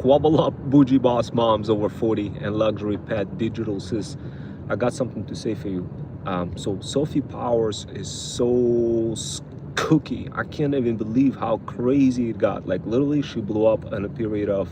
Squabble up bougie boss moms over 40 and luxury pet digital sis. I got something to say for you. So Sophie Powers is so cookie. I can't even believe how crazy it got. Like literally she blew up in a period of,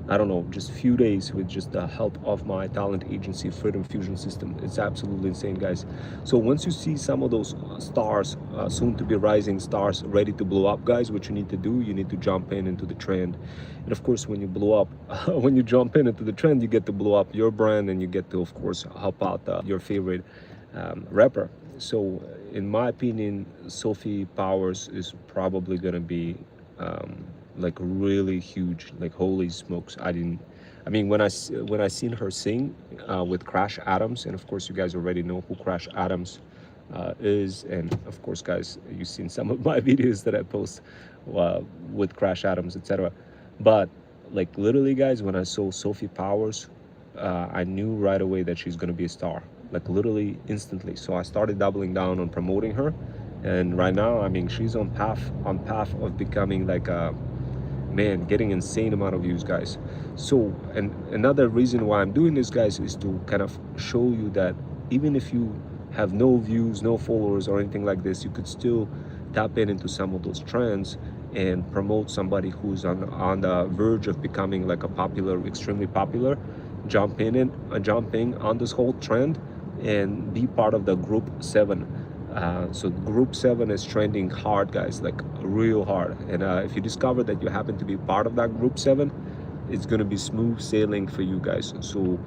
I don't know, just few days with just the help of my talent agency, Freedom Fusion System. It's absolutely insane, guys. So once you see some of those stars, soon to be rising stars ready to blow up, guys, what you need to do, you need to jump in into the trend. And of course, when you blow up, when you jump in into the trend, you get to blow up your brand and you get to, of course, help out your favorite rapper. So in my opinion, Sophie Powers is probably gonna be like really huge. Like holy smokes, I mean when I seen her sing with Crash Adams, and of course you guys already know who Crash Adams is, and of course guys, you've seen some of my videos that I post with Crash Adams, etc. But like literally guys, when I saw Sophie Powers, I knew right away that she's gonna be a star, like literally instantly. So I started doubling down on promoting her, and right now, I mean, she's on path of becoming like a man, getting insane amount of views, guys. So, and another reason why I'm doing this, guys, is to kind of show you that even if you have no views, no followers or anything like this, you could still tap into some of those trends and promote somebody who's on the verge of becoming like a popular, extremely popular. Jumping on this whole trend and be part of the group 7. So group 7 is trending hard, guys, like real hard. And if you discover that you happen to be part of that group 7, it's going to be smooth sailing for you guys. So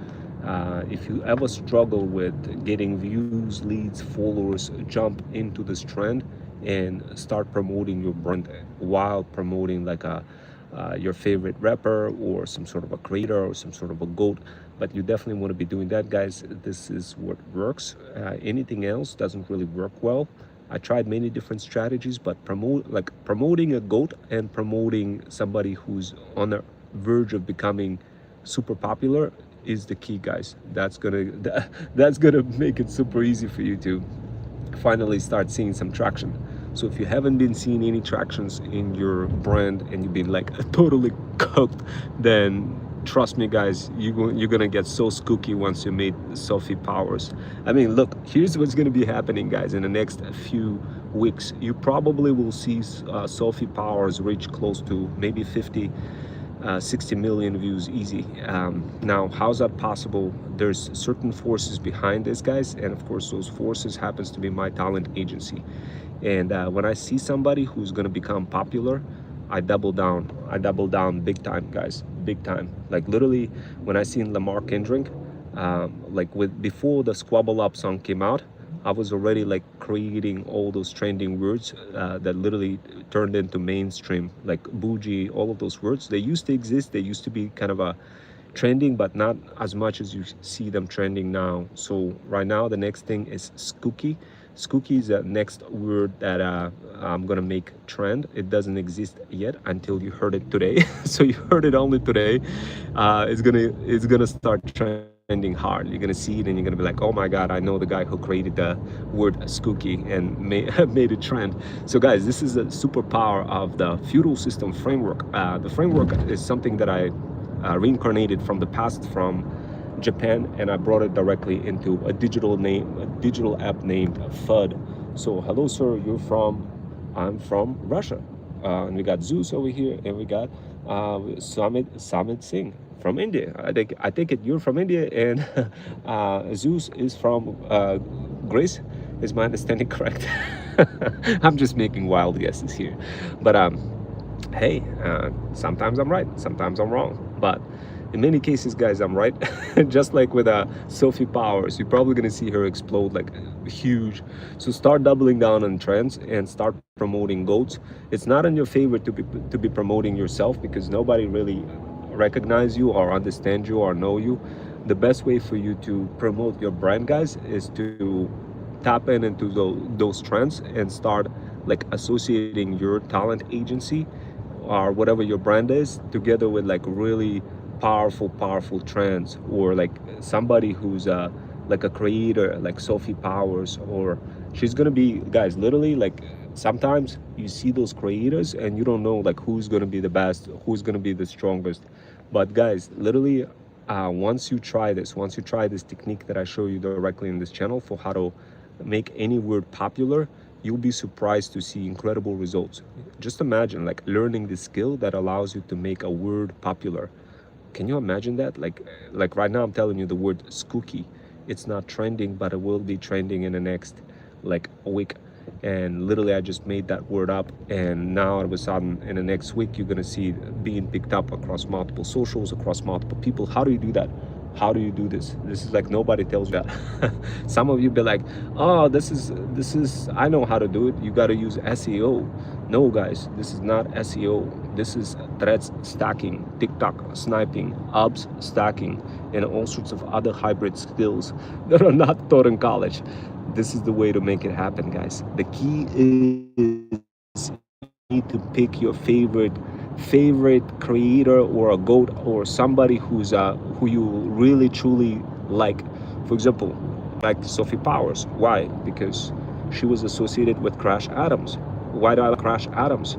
if you ever struggle with getting views, leads, followers, jump into this trend and start promoting your brand while promoting like your favorite rapper or some sort of a creator or some sort of a GOAT. But you definitely want to be doing that, guys. This is what works. Anything else doesn't really work well. I tried many different strategies, but promoting a GOAT and promoting somebody who's on the verge of becoming super popular is the key, guys. That's gonna make it super easy for you to finally start seeing some traction. So if you haven't been seeing any tractions in your brand and you've been like totally cooked, then trust me, guys, you're gonna get so Scookey once you meet Sophie Powers. I mean, look, here's what's gonna be happening, guys. In the next few weeks, you probably will see Sophie Powers reach close to maybe 50 60 million views easy. Now, how's that possible? There's certain forces behind this, guys, and of course those forces happens to be my talent agency. And when I see somebody who's going to become popular, I double down big time, guys, big time. Like literally when I seen Lamar Kendrick, like before the Squabble Up song came out, I was already like creating all those trending words that literally turned into mainstream, like bougie, all of those words. They used to exist, they used to be kind of a trending, but not as much as you see them trending now. So right now the next thing is Scookey. Scookey is the next word that I'm gonna make trend. It doesn't exist yet until you heard it today. So you heard it only today. It's gonna start trending hard. You're gonna see it and you're gonna be like, oh my god, I know the guy who created the word Scookey and made it trend. So guys, this is a superpower of the feudal system framework. The framework is something that I reincarnated from the past from Japan, and I brought it directly into a digital app named FUD. So hello sir, I'm from Russia, and we got Zeus over here, and we got Samit Singh from India. I take it you're from India, and Zeus is from Greece. Is my understanding correct? I'm just making wild guesses here, but hey, sometimes I'm right, sometimes I'm wrong, but in many cases, guys, I'm right. Just like with Sophie Powers, you're probably gonna see her explode like huge. So start doubling down on trends and start promoting GOATs. It's not in your favor to be promoting yourself, because nobody really recognize you or understand you or know you. The best way for you to promote your brand, guys, is to tap into those trends and start like associating your talent agency or whatever your brand is together with like really powerful trends, or like somebody who's like a creator like Sophie Powers, or she's gonna be, guys, literally like sometimes you see those creators and you don't know like who's gonna be the best, who's gonna be the strongest. But guys, literally, once you try this technique that I show you directly in this channel for how to make any word popular, you'll be surprised to see incredible results. Just imagine like learning the skill that allows you to make a word popular. Can you imagine that? Like right now I'm telling you the word Scookey. It's not trending, but it will be trending in the next like a week. And literally I just made that word up, and now all of a sudden in the next week you're gonna see it being picked up across multiple socials, across multiple people. How do you do that? How do you do this? This is like nobody tells you that. Some of you be like, oh, this is I know how to do it. You got to use SEO. No guys, this is not SEO. This is threads stacking, TikTok sniping, abs stacking, and all sorts of other hybrid skills that are not taught in college. This is the way to make it happen, guys. The key is you need to pick your favorite creator or a goat or somebody who you really truly like. For example, like Sophie Powers. Why? Because she was associated with Crash Adams. Why do I like Crash Adams?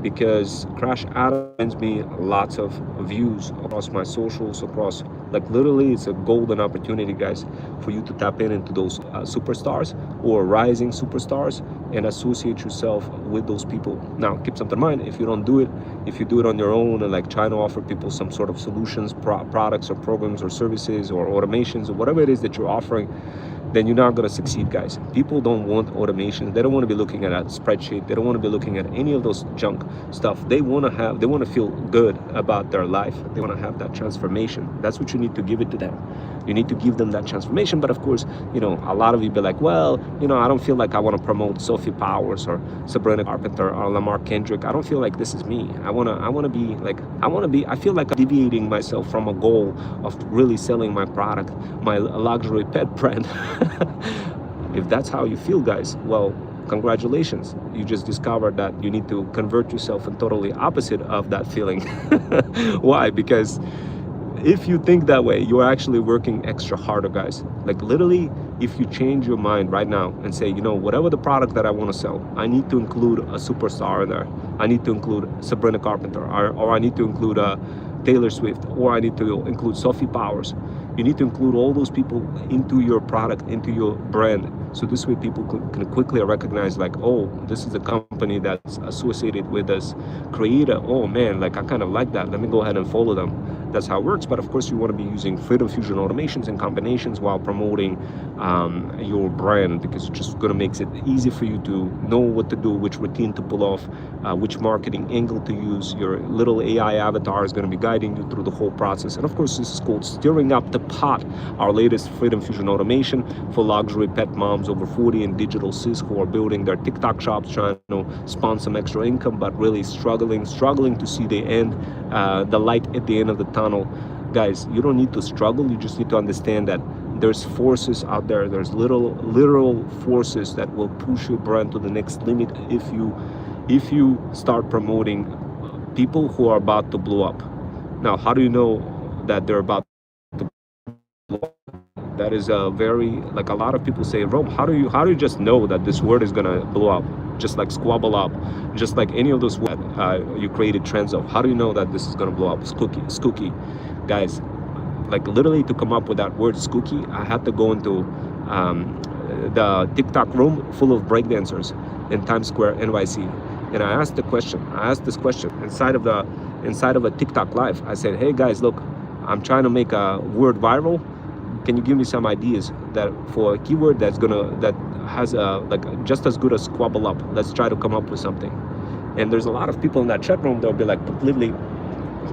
Because Crash Adams brings me lots of views across my socials, across like literally it's a golden opportunity, guys, for you to tap into those superstars or rising superstars and associate yourself with those people. Now keep something in mind, if you don't do it, if you do it on your own and like trying to offer people some sort of solutions, products or programs or services or automations or whatever it is that you're offering, then you're not going to succeed, guys. People don't want automation. They don't want to be looking at a spreadsheet. They don't want to be looking at any of those junk stuff. They want to feel good about their life. They want to have that transformation. That's what you need to give it to them. You need to give them that transformation. But of course, you know, a lot of you be like, well, you know, I don't feel like I want to promote Sophie Powers or Sabrina Carpenter or Lamar Kendrick. I don't feel like this is me. I feel like I'm deviating myself from a goal of really selling my product, my luxury pet brand. If that's how you feel, guys, well, congratulations. You just discovered that you need to convert yourself in totally opposite of that feeling. Why? Because if you think that way, you're actually working extra harder, guys. Like literally, if you change your mind right now and say, you know, whatever the product that I want to sell, I need to include a superstar in there. I need to include Sabrina Carpenter, or I need to include Taylor Swift, or I need to include Sophie Powers. You need to include all those people into your product, into your brand. So this way people can quickly recognize like, oh, this is a company that's associated with this creator. Oh man, like I kind of like that. Let me go ahead and follow them. That's how it works. But of course you want to be using Freedom Fusion automations and combinations while promoting your brand, because it's just going to make it easy for you to know what to do, which routine to pull off, which marketing angle to use. Your little AI avatar is going to be guiding you through the whole process. And of course this is called Stirring Up the Pot, our latest Freedom Fusion automation for luxury pet moms over 40 and digital sis who are building their TikTok shops, trying to spawn some extra income, but really struggling to see the end, the light at the end of the tunnel. Guys, you don't need to struggle. You just need to understand that there's forces out there. There's literal forces that will push your brand to the next limit if you start promoting people who are about to blow up. Now, how do you know that they're about to blow up? That is a very, like a lot of people say, Rome, how do you just know that this word is gonna blow up? Just like squabble up, just like any of those words you created trends of. How do you know that this is gonna blow up? Skooky. Guys, like literally to come up with that word Skooky, I had to go into the TikTok room full of breakdancers in Times Square, NYC. And I asked this question inside of a TikTok live. I said, hey guys, look, I'm trying to make a word viral. Can you give me some ideas that for a keyword that has like just as good as squabble up? Let's try to come up with something. And there's a lot of people in that chat room that will be like completely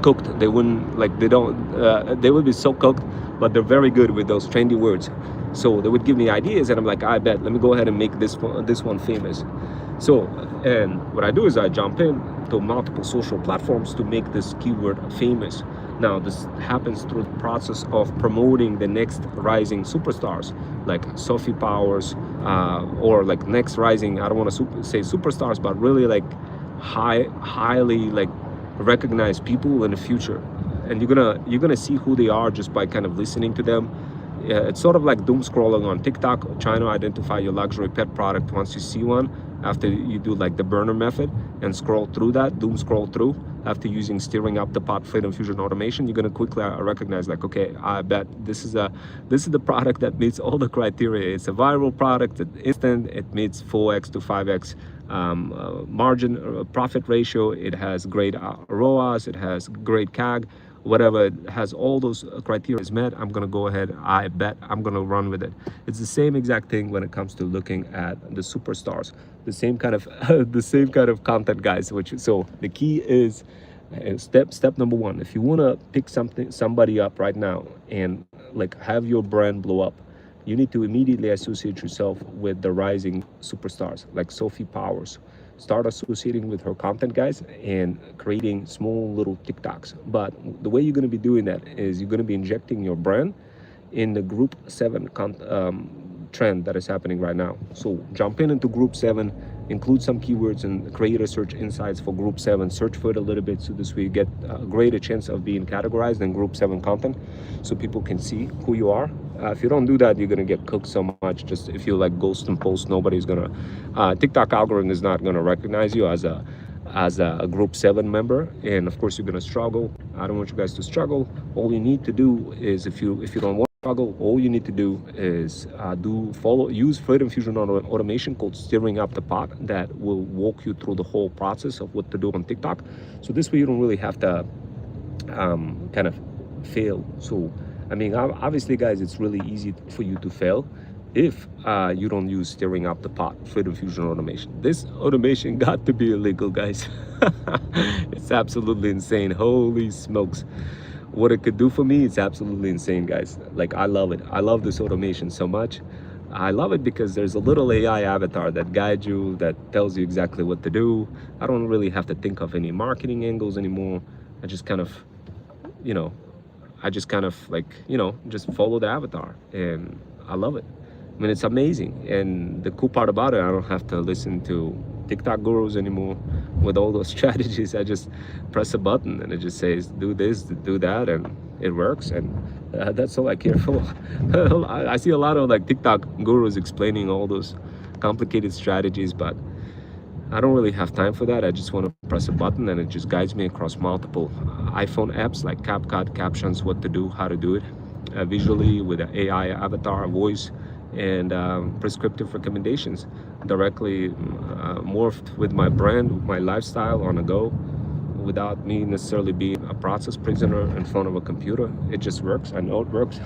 cooked. They wouldn't like, they would be so cooked, but they're very good with those trendy words. So they would give me ideas and I'm like, I bet, let me go ahead and make this one famous. So, and what I do is I jump in to multiple social platforms to make this keyword famous. Now, this happens through the process of promoting the next rising superstars, like Sophie Powers, or like next rising, I don't want to say superstars, but really like highly like recognized people in the future. And you're gonna see who they are just by kind of listening to them. Yeah, it's sort of like doom scrolling on TikTok, trying to identify your luxury pet product once you see one, after you do like the burner method and scroll through that, doom scroll through, after using steering up the pot Freedom Fusion automation, you're gonna quickly recognize like, okay, I bet this is the product that meets all the criteria. It's a viral product, it's instant, it meets 4x to 5x margin profit ratio, it has great ROAS, it has great CAG, whatever, it has all those criteria is met. I'm gonna go ahead, I bet I'm gonna run with it. It's the same exact thing when it comes to looking at the superstars, the same kind of the same kind of content, guys. Which, so the key is step number one. If you want to pick somebody up right now and like have your brand blow up, you need to immediately associate yourself with the rising superstars like Sophie Powers. Start associating with her content, guys, and creating small little TikToks. But the way you're going to be doing that is you're going to be injecting your brand in the group 7 trend that is happening right now. So jump into group 7, include some keywords and create a search insights for group 7, search for it a little bit, so this way you get a greater chance of being categorized in group 7 content, so people can see who you are. If you don't do that, you're gonna get cooked so much. Just if you like ghost and post, nobody's gonna TikTok algorithm is not gonna recognize you as a group 7 member, and of course you're gonna struggle. I don't want you guys to struggle. All you need to do is, if you don't want to struggle, all you need to do is use Freedom Fusion automation called steering up the pot, that will walk you through the whole process of what to do on TikTok. So this way you don't really have to kind of fail. So I mean, obviously, guys, it's really easy for you to fail if you don't use steering up the pot, Freedom Fusion automation. This automation got to be illegal, guys. It's absolutely insane. Holy smokes. What it could do for me, it's absolutely insane, guys. Like, I love it. I love this automation so much. I love it because there's a little AI avatar that guides you, that tells you exactly what to do. I don't really have to think of any marketing angles anymore. I just kind of, just follow the avatar, and I love it. I mean, it's amazing. And the cool part about it, I don't have to listen to TikTok gurus anymore with all those strategies. I just press a button and it just says, do this, do that, and it works. And that's all I care for. I see a lot of like TikTok gurus explaining all those complicated strategies, but I don't really have time for that. I just want to press a button and it just guides me across multiple iPhone apps like CapCut, captions, what to do, how to do it visually with an AI avatar, voice, and prescriptive recommendations directly morphed with my brand, my lifestyle on the go, without me necessarily being a process prisoner in front of a computer. It just works. I know it works.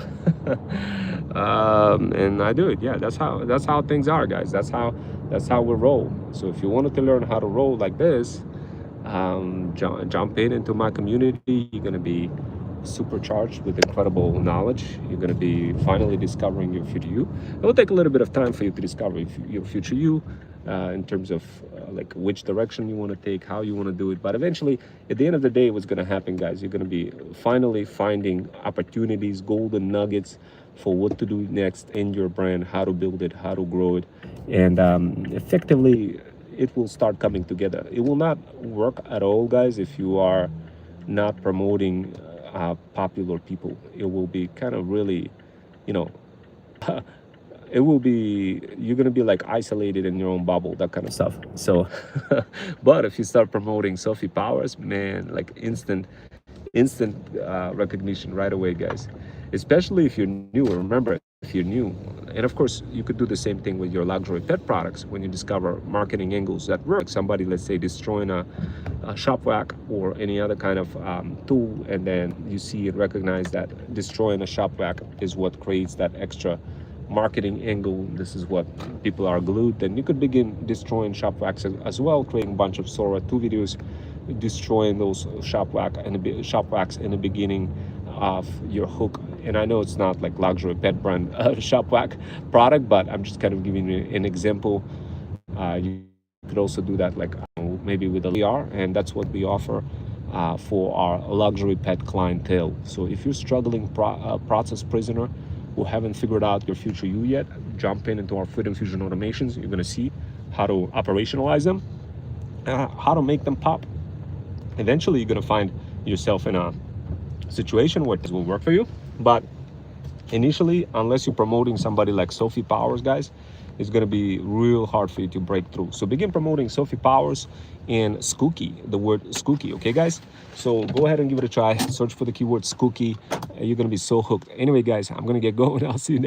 And I do it. Yeah, that's how things are, guys. That's how we roll. So if you wanted to learn how to roll like this, jump into my community. You're gonna be supercharged with incredible knowledge. You're going to be finally discovering your future you. It will take a little bit of time for you to discover your future you, in terms of like which direction you want to take, how you want to do it. But eventually, at the end of the day, what's going to happen, guys, you're going to be finally finding opportunities, golden nuggets for what to do next in your brand, how to build it, how to grow it, and effectively it will start coming together. It will not work at all, guys, if you are not promoting popular people. It will be kind of really, it will be, you're gonna be like isolated in your own bubble, that kind of stuff. So but if you start promoting Sophie Powers, man, like instant recognition right away, guys, especially if you're new. Remember, if you're new, and of course you could do the same thing with your luxury pet products. When you discover marketing angles that work, like somebody, let's say, destroying a shop vac or any other kind of tool, and then you see and recognize that destroying a shop vac is what creates that extra marketing angle. This is what people are glued. Then you could begin destroying shop vacs as well, creating a bunch of Sora 2 videos destroying those shop vacs in the beginning of your hook. And I know it's not like luxury pet brand shop vac product, but I'm just kind of giving you an example. You could also do that, like maybe with a VR, and that's what we offer for our luxury pet clientele. So if you're struggling process prisoner who haven't figured out your future you yet, jump into our Freedom Fusion automations. You're going to see how to operationalize them, how to make them pop. Eventually you're going to find yourself in a situation where this will work for you. But Initially, unless you're promoting somebody like Sophie Powers, guys, it's gonna be real hard for you to break through. So begin promoting Sophie Powers and Scookey, the word Scookey, okay, guys? So go ahead and give it a try. Search for the keyword Scookey. You're gonna be so hooked. Anyway, guys, I'm gonna get going. I'll see you next.